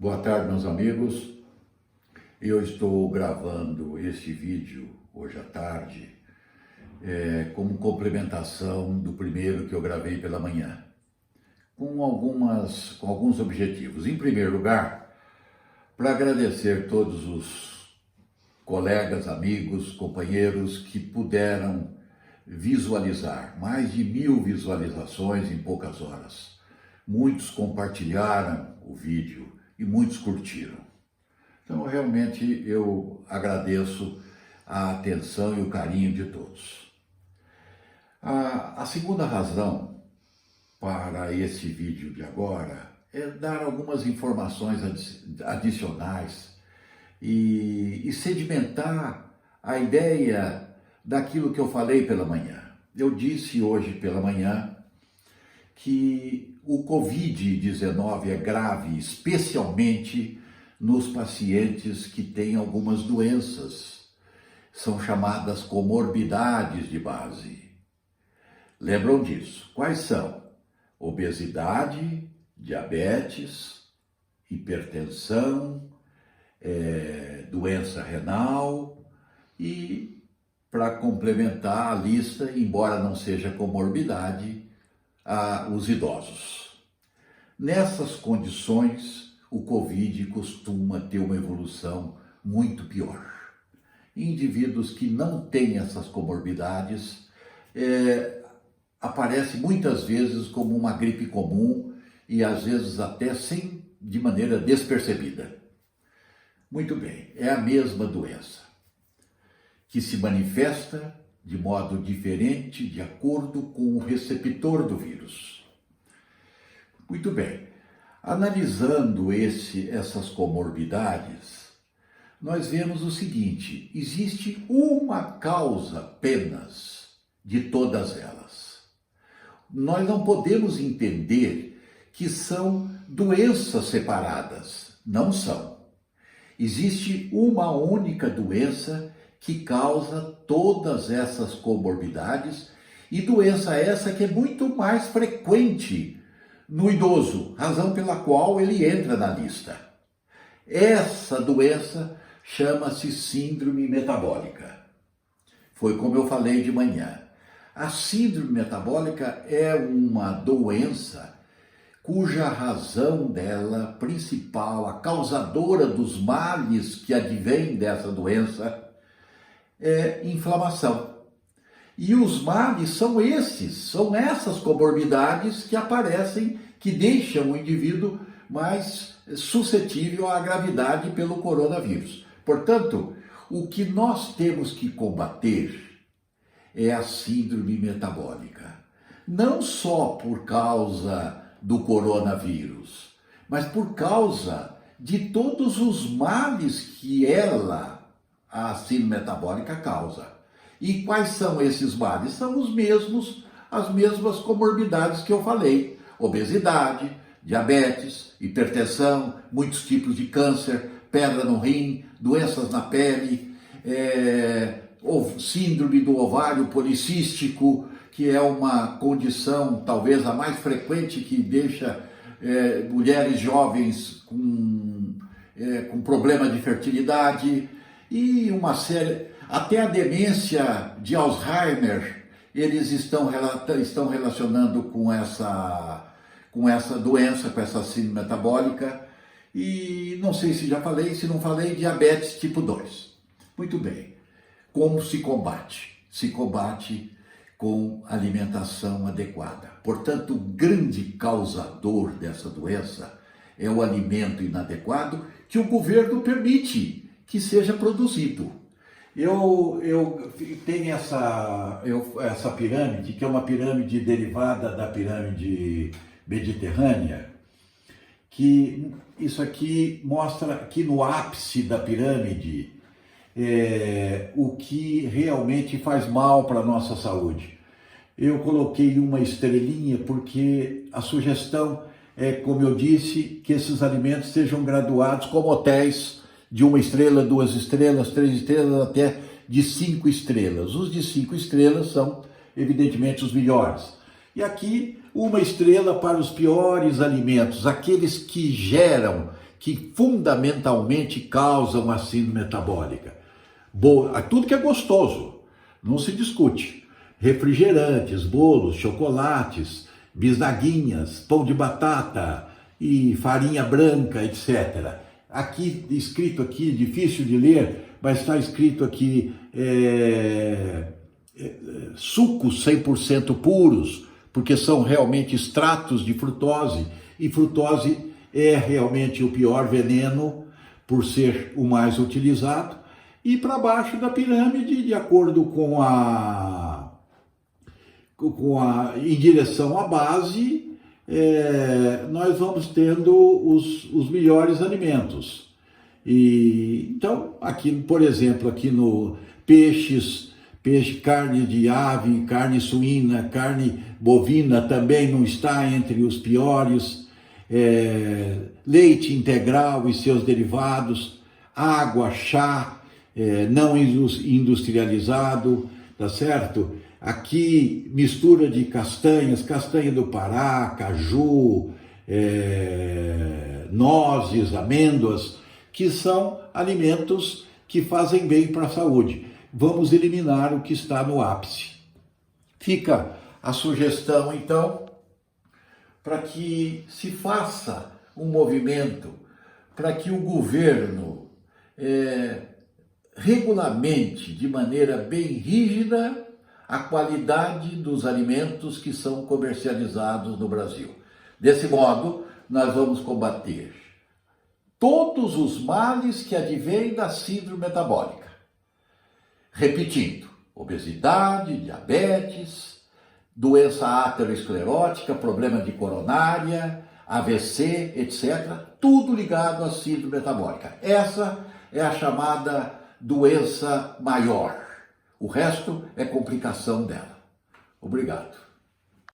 Boa tarde, meus amigos. Eu estou gravando este vídeo hoje à tarde como complementação do primeiro que eu gravei pela manhã, com alguns objetivos. Em primeiro lugar, para agradecer todos os colegas, amigos, companheiros que puderam visualizar, mais de 1000 visualizações em poucas horas. Muitos compartilharam o vídeo e muitos curtiram. Então, realmente, eu agradeço a atenção e o carinho de todos. A segunda razão para esse vídeo de agora é dar algumas informações adicionais e sedimentar a ideia daquilo que eu falei pela manhã. Eu disse hoje pela manhã que o Covid-19 é grave, especialmente nos pacientes que têm algumas doenças. São chamadas comorbidades de base. Lembram disso? Quais são? Obesidade, diabetes, hipertensão, doença renal e, para complementar a lista, embora não seja comorbidade, os idosos. Nessas condições, o Covid costuma ter uma evolução muito pior. Indivíduos que não têm essas comorbidades aparece muitas vezes como uma gripe comum e às vezes até de maneira despercebida. Muito bem, é a mesma doença que se manifesta de modo diferente de acordo com o receptor do vírus. Muito bem, analisando essas comorbidades, nós vemos o seguinte: existe uma causa apenas de todas elas. Nós não podemos entender que são doenças separadas. Não são. Existe uma única doença que causa todas essas comorbidades, e doença essa que é muito mais frequente no idoso, razão pela qual ele entra na lista. Essa doença chama-se síndrome metabólica. Foi como eu falei de manhã. A síndrome metabólica é uma doença cuja razão dela principal, a causadora dos males que advém dessa doença, é inflamação. E os males são essas comorbidades que aparecem, que deixam o indivíduo mais suscetível à gravidade pelo coronavírus. Portanto, o que nós temos que combater é a síndrome metabólica. Não só por causa do coronavírus, mas por causa de todos os males que a síndrome metabólica causa. E quais são esses males? São as mesmas comorbidades que eu falei: obesidade, diabetes, hipertensão, muitos tipos de câncer, pedra no rim, doenças na pele, síndrome do ovário policístico, que é uma condição talvez a mais frequente que deixa mulheres jovens com problema de fertilidade, e uma série, até a demência de Alzheimer, eles estão relacionando com essa doença, com essa síndrome metabólica. E não sei se já falei, se não falei, diabetes tipo 2. Muito bem. Como se combate? Se combate com alimentação adequada. Portanto, o grande causador dessa doença é o alimento inadequado que o governo permite que seja produzido. Eu tenho essa pirâmide, que é uma pirâmide derivada da pirâmide mediterrânea, que isso aqui mostra aqui no ápice da pirâmide o que realmente faz mal para a nossa saúde. Eu coloquei uma estrelinha porque a sugestão é, como eu disse, que esses alimentos sejam graduados como hotéis de 1 estrela, 2 estrelas, 3 estrelas, até de 5 estrelas. Os de 5 estrelas são, evidentemente, os melhores. E aqui, 1 estrela para os piores alimentos, aqueles que geram, que fundamentalmente causam a síndrome metabólica. Tudo que é gostoso, não se discute. Refrigerantes, bolos, chocolates, bisnaguinhas, pão de batata e farinha branca, etc. Aqui, escrito aqui, difícil de ler, mas está escrito aqui sucos 100% puros, porque são realmente extratos de frutose, e frutose é realmente o pior veneno, por ser o mais utilizado. E para baixo da pirâmide, de acordo em direção à base, nós vamos tendo os melhores alimentos. Então, aqui, por exemplo, aqui no peixe, carne de ave, carne suína, carne bovina também não está entre os piores. Leite integral e seus derivados, água, chá, não industrializado, tá certo? Aqui, mistura de castanhas, castanha do Pará, caju, nozes, amêndoas, que são alimentos que fazem bem para a saúde. Vamos eliminar o que está no ápice. Fica a sugestão, então, para que se faça um movimento, para que o governo regulamente, de maneira bem rígida, a qualidade dos alimentos que são comercializados no Brasil. Desse modo, nós vamos combater todos os males que advêm da síndrome metabólica. Repetindo, obesidade, diabetes, doença aterosclerótica, problema de coronária, AVC, etc. Tudo ligado à síndrome metabólica. Essa é a chamada doença maior. O resto é complicação dela. Obrigado.